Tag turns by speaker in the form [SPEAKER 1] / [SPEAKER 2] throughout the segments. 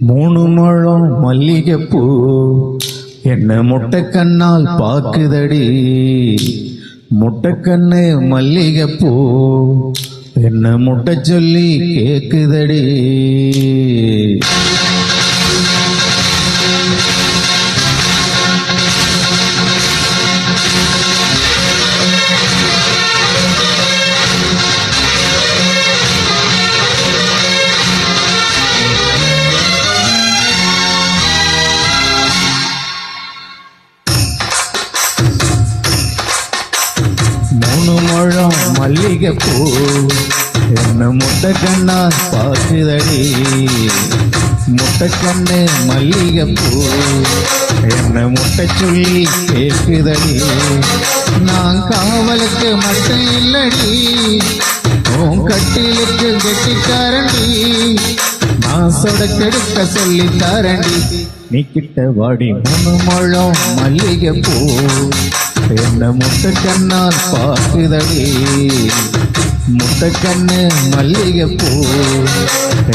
[SPEAKER 1] மூணு முழம் மல்லிகைப்பூ என்ன முட்டைக்கண்ணால் பாக்குதடி. முட்டைக்கண்ணு மல்லிகைப்பூ என்ன முட்டை சொல்லி கேக்குதடி. மூணு முழம் மல்லிகைப்பூ என்ன முட்டைக்கண்ணால் பாக்குதடி. முட்டைக்கண்ணு மல்லிகைப்பூ என்ன முட்டை சொல்லி கேக்குதடி. நான் காவலுக்கு மட்டும் இல்லடி, உன் கட்டிலுக்கு கெட்டிக்காரண்டி. நான் சொடக்கெடுக்க சொல்லி தாரண்டி, நீ கிட்ட வாடி. மூணு முழம் மல்லிகைப்பூ என்ன முட்டைக்கண்ணால் பாக்குதடி. முட்டைக்கண்ணு மல்லிகைப்பூ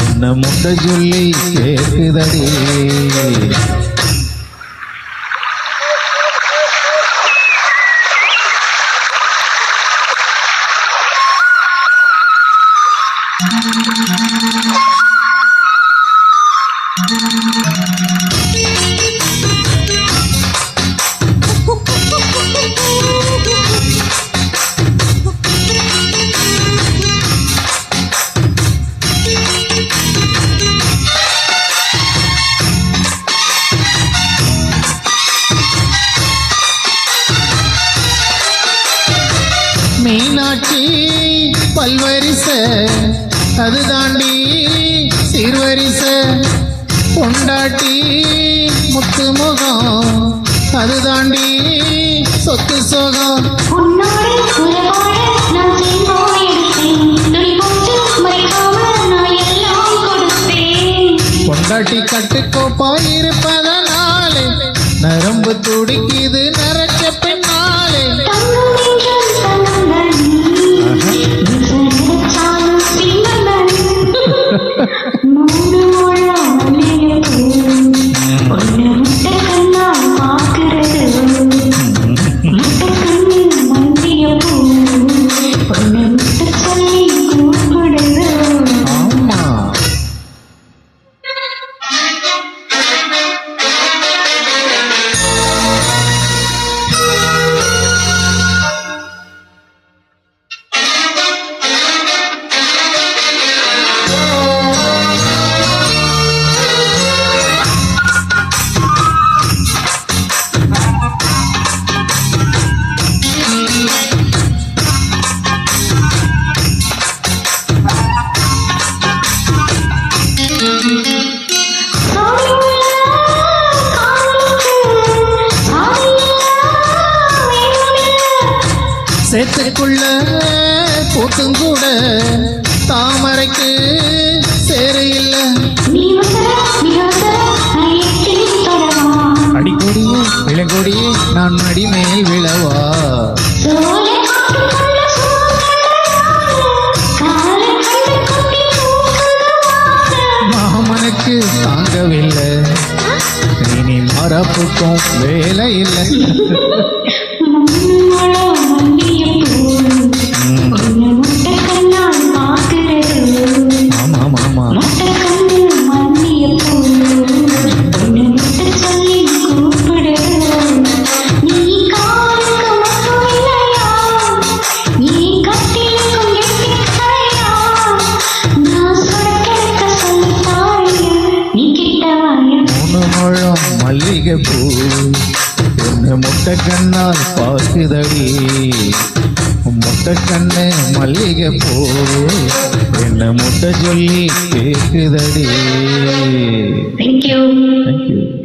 [SPEAKER 1] என்ன முட்டை சொல்லி கேக்குதடி. மீனாட்சி பல்வரிச அது தாண்டி சீர்வரிச. பொண்டாட்டி முத்து முகம் அது தாண்டி சொத்து சோகம். பொண்டாட்டி கட்டுக்கோப்பா இருப்பதனாலே நரம்பு துடிக்குது நரச்ச பெண்ணாலே. சேத்துக்குள்ள பூத்தும் கூட தாமரைக்கு சேர இல்ல. அடிக்கொடியே இளங்கொடியே நான் அடிமேல் விழவா. மாமனுக்கு தாங்கவில்லை, இனி மரப்புக்கும் வேலை இல்லை. மல்லிகைப்பூ என்ன முட்டைக்கண்ணால் பாக்குதடி. முட்டைக்கண்ணு மல்லிகைப்பூ என்ன முட்டை சொல்லி கேக்குதடி.
[SPEAKER 2] Thank you.
[SPEAKER 1] Thank you.